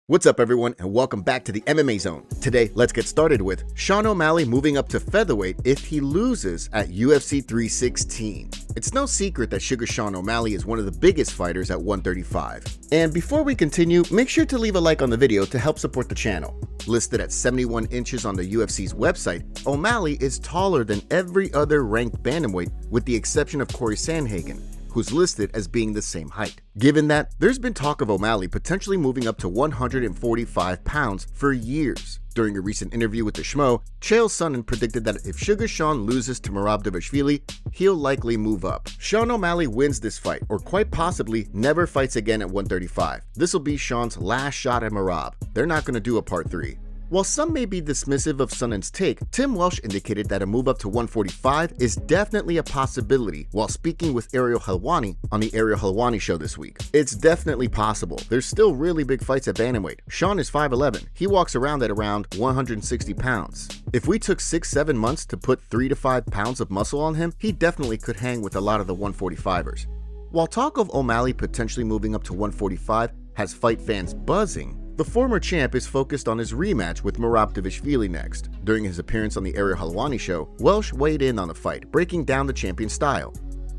What's up everyone and welcome back to the MMA Zone. Today, let's get started with Sean O'Malley moving up to featherweight if he loses at UFC 316. It's no secret that Sugar Sean O'Malley is one of the biggest fighters at 135. And before we continue, make sure to leave a like on the video to help support the channel. Listed at 71 inches on the UFC's website, O'Malley is taller than every other ranked bantamweight with the exception of Corey Sandhagen, who's listed as being the same height. Given that, there's been talk of O'Malley potentially moving up to 145 pounds for years. During a recent interview with the Schmo, Chael Sonnen predicted that if Sugar Sean loses to Merab, he'll likely move up. Sean O'Malley wins this fight, or quite possibly never fights again at 135. This will be Sean's last shot at Merab. They're not going to do a part 3. While some may be dismissive of Sonnen's take, Tim Welsh indicated that a move up to 145 is definitely a possibility while speaking with Ariel Helwani on the Ariel Helwani show this week. It's definitely possible. There's still really big fights at bantamweight. Sean is 5'11". He walks around at around 160 pounds. If we took 6-7 months to put 3 to 5 pounds of muscle on him, he definitely could hang with a lot of the 145ers. While talk of O'Malley potentially moving up to 145 has fight fans buzzing, the former champ is focused on his rematch with Merab next. During his appearance on the Ariel Helwani show, Welsh weighed in on the fight, breaking down the champion's style.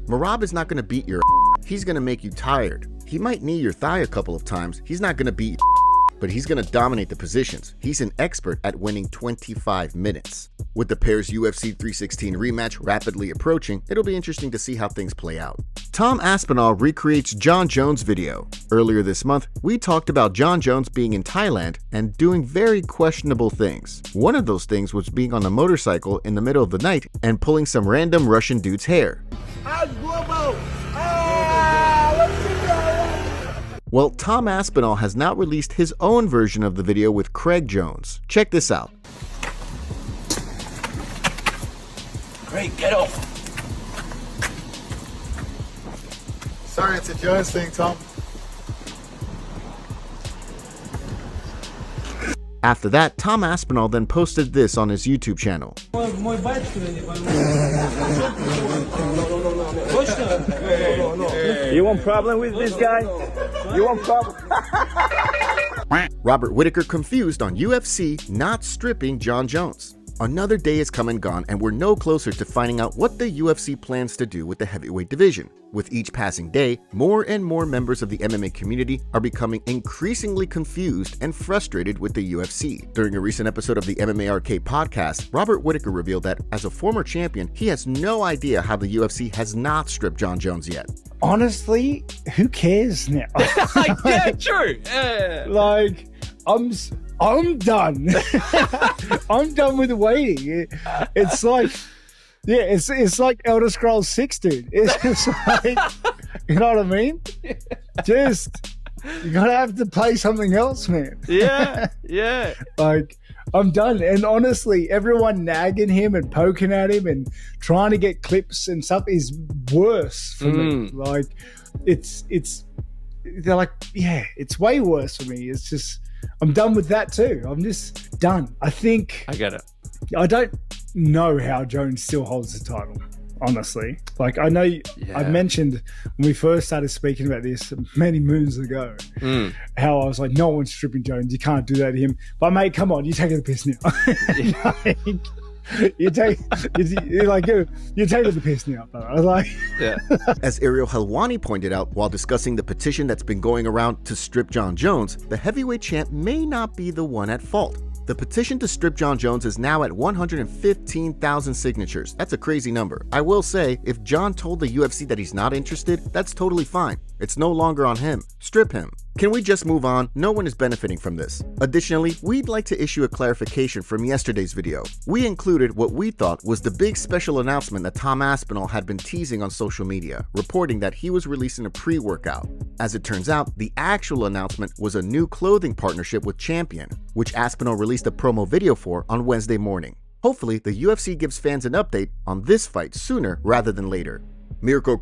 Merab is not going to beat your he's going to make you tired. He might knee your thigh a couple of times, he's not going to beat but he's going to dominate the positions. He's an expert at winning 25 minutes. With the pair's UFC 316 rematch rapidly approaching, it'll be interesting to see how things play out. Tom Aspinall recreates Jon Jones video. Earlier this month, we talked about Jon Jones being in Thailand and doing very questionable things. One of those things was being on a motorcycle in the middle of the night and pulling some random Russian dude's hair. Well, Tom Aspinall has now released his own version of the video with Craig Jones. Check this out. Great, get off. Sorry, it's a Jones thing, Tom. After that, Tom Aspinall then posted this on his YouTube channel. You want problem with this guy? You want problem? Robert Whittaker confused on UFC not stripping Jon Jones. Another day has come and gone, and we're no closer to finding out what the UFC plans to do with the heavyweight division. With each passing day, more and more members of the MMA community are becoming increasingly confused and frustrated with the UFC. During a recent episode of the MMA Arcade podcast, Robert Whittaker revealed that, as a former champion, he has no idea how the UFC has not stripped Jon Jones yet. Honestly, who cares now? Yeah, true. Like, I'm done. I'm done with waiting. It's like, yeah, it's like Elder Scrolls 6, dude. It's just like, you know what I mean? Just, you gotta have to play something else, man. Yeah, yeah. Like, I'm done. And honestly, everyone nagging him and poking at him and trying to get clips and stuff is worse for me. Like, they're like, yeah, it's way worse for me. It's just, I'm done with that too. I'm just done. I get it. I don't know how Jones still holds the title, honestly. Like, I know I mentioned when we first started speaking about this many moons ago, how I was like, no one's stripping Jones. You can't do that to him. But mate, come on, you're taking the piss now. You're taking the piss now. I was like, yeah. As Ariel Helwani pointed out while discussing the petition that's been going around to strip Jon Jones, the heavyweight champ may not be the one at fault. The petition to strip Jon Jones is now at 115,000 signatures. That's a crazy number. I will say, if Jon told the UFC that he's not interested, that's totally fine. It's no longer on him. Strip him. Can we just move on? No one is benefiting from this. Additionally, we'd like to issue a clarification from yesterday's video. We included what we thought was the big special announcement that Tom Aspinall had been teasing on social media, reporting that he was releasing a pre-workout. As it turns out, the actual announcement was a new clothing partnership with Champion, which Aspinall released a promo video for on Wednesday morning. Hopefully, the UFC gives fans an update on this fight sooner rather than later. Mirko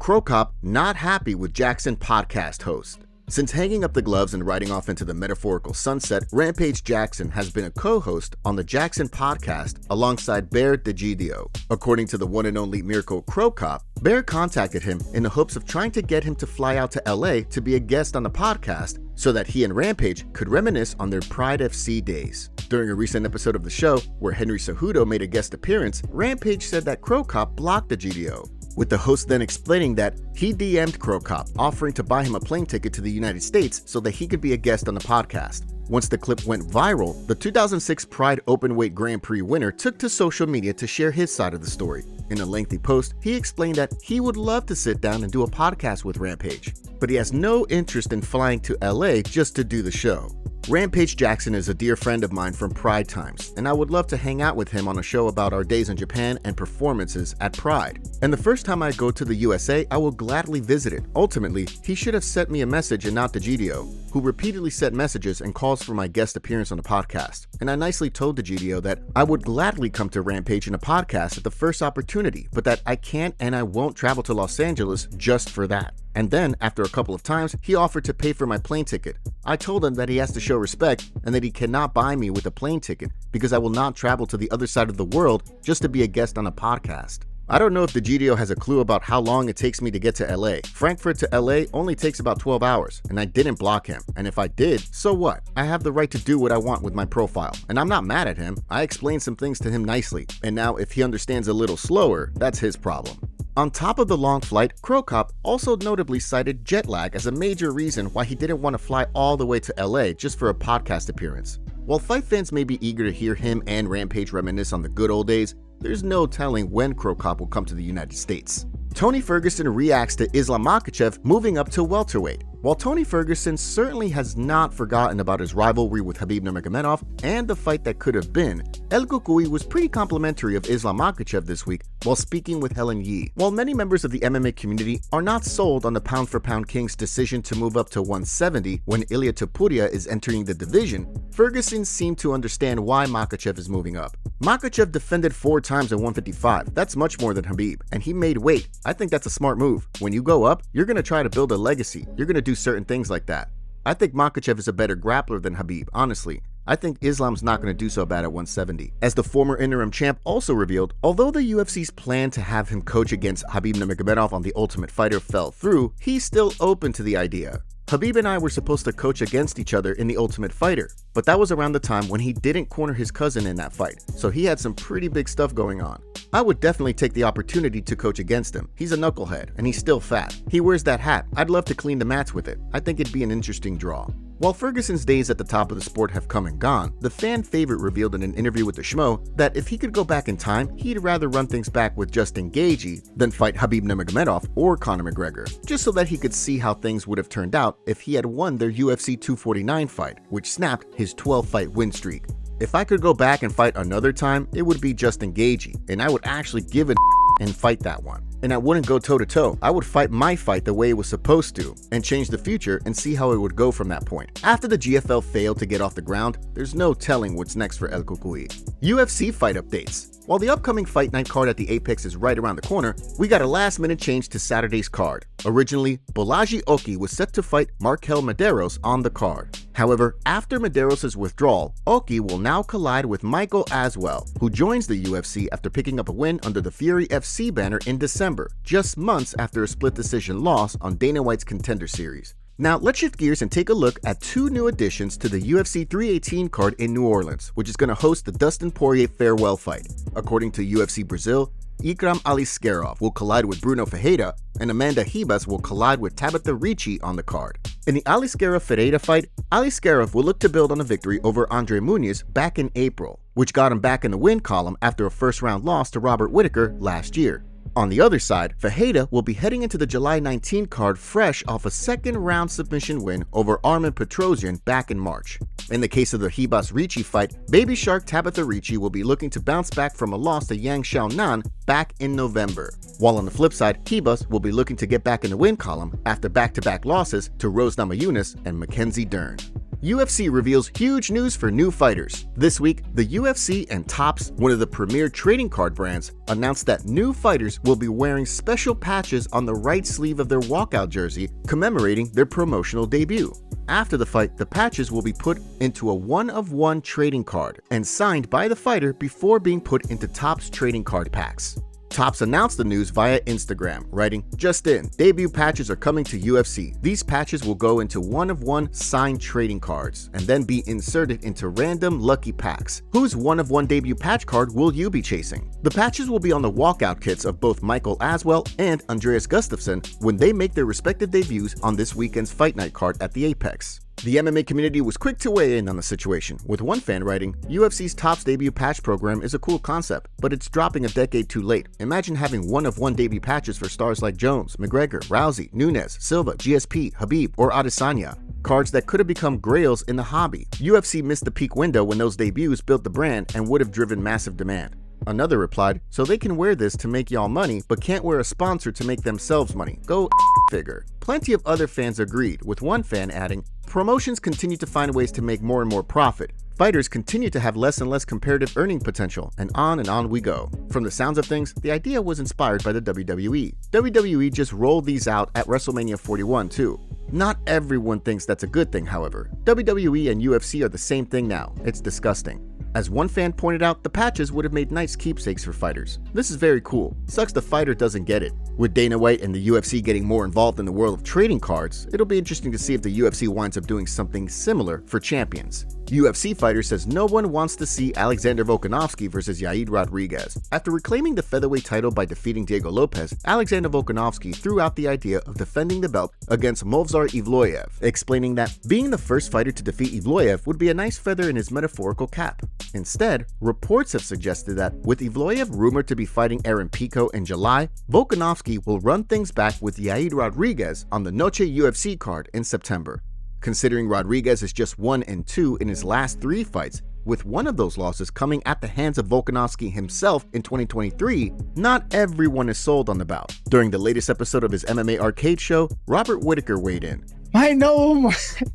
not happy with JAXXON podcast host. Since hanging up the gloves and riding off into the metaphorical sunset, Rampage Jackson has been a co-host on the JAXXON podcast alongside Bear DeGidio. According to the one and only Mirko Crow Cop, Bear contacted him in the hopes of trying to get him to fly out to LA to be a guest on the podcast so that he and Rampage could reminisce on their Pride FC days. During a recent episode of the show, where Henry Cejudo made a guest appearance, Rampage said that Crow Cop blocked DeGidio, with the host then explaining that he DM'd Crow Cop, offering to buy him a plane ticket to the United States so that he could be a guest on the podcast. Once the clip went viral, the 2006 Pride Openweight Grand Prix winner took to social media to share his side of the story. In a lengthy post, he explained that he would love to sit down and do a podcast with Rampage, but he has no interest in flying to LA just to do the show. Rampage Jackson is a dear friend of mine from Pride times, and I would love to hang out with him on a show about our days in Japan and performances at Pride. And the first time I go to the USA, I will gladly visit it. Ultimately, he should have sent me a message and not DeGidio, who repeatedly sent messages and calls for my guest appearance on the podcast. And I nicely told DeGidio that I would gladly come to Rampage in a podcast at the first opportunity, but that I can't and I won't travel to Los Angeles just for that. And then, after a couple of times, he offered to pay for my plane ticket. I told him that he has to show respect and that he cannot buy me with a plane ticket because I will not travel to the other side of the world just to be a guest on a podcast. I don't know if DeGidio has a clue about how long it takes me to get to LA. Frankfurt to LA only takes about 12 hours, and I didn't block him. And if I did, so what? I have the right to do what I want with my profile, and I'm not mad at him. I explained some things to him nicely, and now if he understands a little slower, that's his problem. On top of the long flight, Crow Cop also notably cited jet lag as a major reason why he didn't want to fly all the way to LA just for a podcast appearance. While fight fans may be eager to hear him and Rampage reminisce on the good old days, there's no telling when Crow Cop will come to the United States. Tony Ferguson reacts to Islam Makhachev moving up to welterweight. While Tony Ferguson certainly has not forgotten about his rivalry with Khabib Nurmagomedov and the fight that could have been, El Cucuy was pretty complimentary of Islam Makhachev this week while speaking with Helen Yee. While many members of the MMA community are not sold on the pound-for-pound king's decision to move up to 170 when Ilia Topuria is entering the division, Ferguson seemed to understand why Makhachev is moving up. Makhachev defended 4 times at 155. That's much more than Khabib, and he made weight. I think that's a smart move. When you go up, you're going to try to build a legacy. You're going to do certain things like that. I think Makhachev is a better grappler than Khabib, honestly. I think Islam's not going to do so bad at 170. As the former interim champ also revealed, although the UFC's plan to have him coach against Khabib Nurmagomedov on The Ultimate Fighter fell through, he's still open to the idea. Khabib and I were supposed to coach against each other in The Ultimate Fighter, but that was around the time when he didn't corner his cousin in that fight, so he had some pretty big stuff going on. I would definitely take the opportunity to coach against him. He's a knucklehead, and he's still fat. He wears that hat. I'd love to clean the mats with it. I think it'd be an interesting draw. While Ferguson's days at the top of the sport have come and gone, the fan favorite revealed in an interview with the Schmo that if he could go back in time, he'd rather run things back with Justin Gaethje than fight Khabib Nurmagomedov or Conor McGregor, just so that he could see how things would have turned out if he had won their UFC 249 fight, which snapped his 12-fight win streak. If I could go back and fight another time, it would be Justin Gaethje, and I would actually give a and fight that one. And I wouldn't go toe-to-toe. I would fight my fight the way it was supposed to and change the future and see how it would go from that point. After the GFL failed to get off the ground, there's no telling what's next for El Cucuy. UFC Fight updates. While the upcoming Fight Night card at the Apex is right around the corner, we got a last-minute change to Saturday's card. Originally, Bolaji Oki was set to fight Markel Medeiros on the card. However, after Medeiros' withdrawal, Oki will now collide with Michael Aswell, who joins the UFC after picking up a win under the Fury FC banner in December, just months after a split decision loss on Dana White's Contender Series. Now, let's shift gears and take a look at 2 new additions to the UFC 318 card in New Orleans, which is going to host the Dustin Poirier farewell fight. According to UFC Brazil, Ikram Aliskerov will collide with Bruno Ferreira, and Amanda Ribas will collide with Tabitha Ricci on the card. In the Aliskerov-Ferreira fight, Aliskerov will look to build on a victory over Andre Muniz back in April, which got him back in the win column after a first-round loss to Robert Whittaker last year. On the other side, Ferreira will be heading into the July 19 card fresh off a second-round submission win over Armen Petrosyan back in March. In the case of the Ribas-Ricci fight, Baby Shark Tabitha Ricci will be looking to bounce back from a loss to Yang Xiaonan back in November. While on the flip side, Ribas will be looking to get back in the win column after back-to-back losses to Rose Namajunas and Mackenzie Dern. UFC reveals huge news for new fighters. This week, the UFC and Topps, one of the premier trading card brands, announced that new fighters will be wearing special patches on the right sleeve of their walkout jersey commemorating their promotional debut. After the fight, the patches will be put into a one-of-one trading card and signed by the fighter before being put into Topps trading card packs. Topps announced the news via Instagram, writing, "Just in, debut patches are coming to UFC. These patches will go into one-of-one signed trading cards and then be inserted into random lucky packs. Whose one-of-one debut patch card will you be chasing?" The patches will be on the walkout kits of both Michael Aswell and Andreas Gustafsson when they make their respective debuts on this weekend's Fight Night card at the Apex. The MMA community was quick to weigh in on the situation, with one fan writing, "UFC's Topps debut patch program is a cool concept, but it's dropping a decade too late. Imagine having one-of-one debut patches for stars like Jones, McGregor, Rousey, Nunes, Silva, GSP, Habib, or Adesanya. Cards that could have become grails in the hobby. UFC missed the peak window when those debuts built the brand and would have driven massive demand." Another replied, "So they can wear this to make y'all money, but can't wear a sponsor to make themselves money. Go figure." Plenty of other fans agreed, with one fan adding, "Promotions continue to find ways to make more and more profit. Fighters continue to have less and less comparative earning potential, and on we go." From the sounds of things, the idea was inspired by the WWE. WWE just rolled these out at WrestleMania 41 too. Not everyone thinks that's a good thing, however. WWE and UFC are the same thing now. It's disgusting. As one fan pointed out, the patches would have made nice keepsakes for fighters. This is very cool. Sucks the fighter doesn't get it. With Dana White and the UFC getting more involved in the world of trading cards, it'll be interesting to see if the UFC winds up doing something similar for champions. UFC Fighter says no one wants to see Alexander Volkanovski versus Yair Rodriguez. After reclaiming the featherweight title by defeating Diego Lopez, Alexander Volkanovski threw out the idea of defending the belt against Movsar Evloev, explaining that being the first fighter to defeat Evloev would be a nice feather in his metaphorical cap. Instead, reports have suggested that with Evloev rumored to be fighting Aaron Pico in July, Volkanovski will run things back with Yair Rodriguez on the Noche UFC card in September. Considering Rodriguez is just 1-2 in his last 3 fights, with one of those losses coming at the hands of Volkanovski himself in 2023, not everyone is sold on the bout. During the latest episode of his MMA Arcade show, Robert Whittaker weighed in. Mate, no one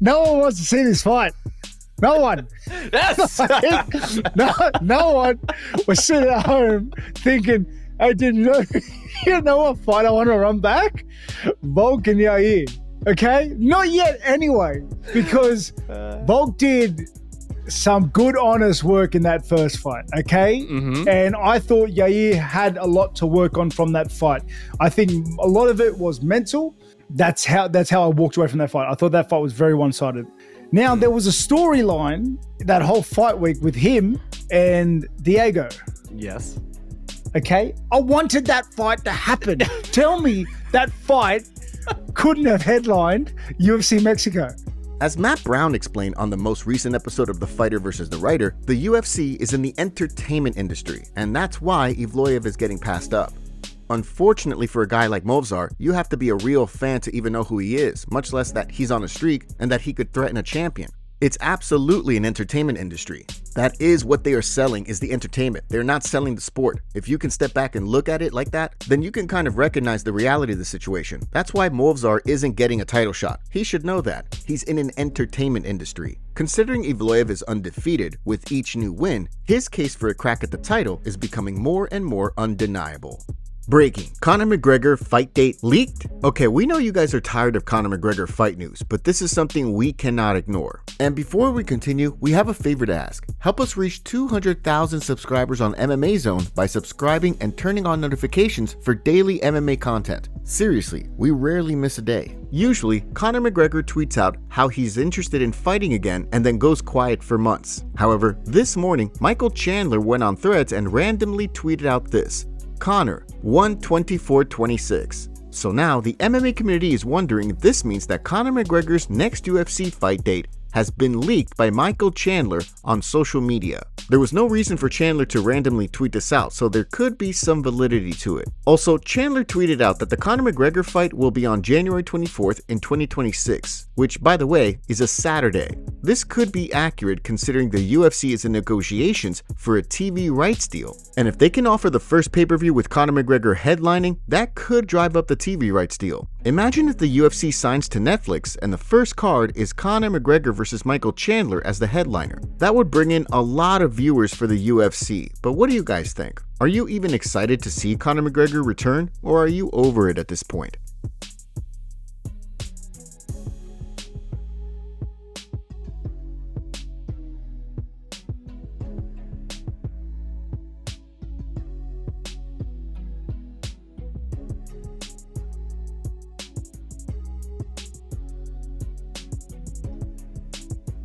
wants to see this fight. No one. Yes. no one was sitting at home thinking, "Hey, you know what fight I want to run back? Volk and Yair." Okay? Not yet anyway, because Volk did some good, honest work in that first fight, okay? Mm-hmm. And I thought Yair had a lot to work on from that fight. I think a lot of it was mental. That's how I walked away from that fight. I thought that fight was very one-sided. Now, there was a storyline that whole fight week with him and Diego. Yes. Okay? I wanted that fight to happen. Tell me that fight couldn't have headlined UFC Mexico. As Matt Brown explained on the most recent episode of The Fighter vs. the Writer, the UFC is in the entertainment industry, and that's why Evloev is getting passed up. Unfortunately for a guy like Movsar, you have to be a real fan to even know who he is, much less that he's on a streak and that he could threaten a champion. It's absolutely an entertainment industry. That is what they are selling, is the entertainment. They're not selling the sport. If you can step back and look at it like that, then you can kind of recognize the reality of the situation. That's why Movsar isn't getting a title shot. He should know that. He's in an entertainment industry. Considering Evloev is undefeated with each new win, his case for a crack at the title is becoming more and more undeniable. Breaking. Conor McGregor fight date leaked? Okay, we know you guys are tired of Conor McGregor fight news, but this is something we cannot ignore. And before we continue, we have a favor to ask. Help us reach 200,000 subscribers on MMA Zone by subscribing and turning on notifications for daily MMA content. Seriously, we rarely miss a day. Usually, Conor McGregor tweets out how he's interested in fighting again and then goes quiet for months. However, this morning, Michael Chandler went on Threads and randomly tweeted out this: Conor, 1/24/26. So now the MMA community is wondering if this means that Conor McGregor's next UFC fight date has been leaked by Michael Chandler on social media. There was no reason for Chandler to randomly tweet this out, so there could be some validity to it. Also, Chandler tweeted out that the Conor McGregor fight will be on January 24th in 2026, which, by the way, is a Saturday. This could be accurate considering the UFC is in negotiations for a TV rights deal. And if they can offer the first pay-per-view with Conor McGregor headlining, that could drive up the TV rights deal. Imagine if the UFC signs to Netflix and the first card is Conor McGregor versus Michael Chandler as the headliner. That would bring in a lot of viewers for the UFC, but what do you guys think? Are you even excited to see Conor McGregor return, or are you over it at this point?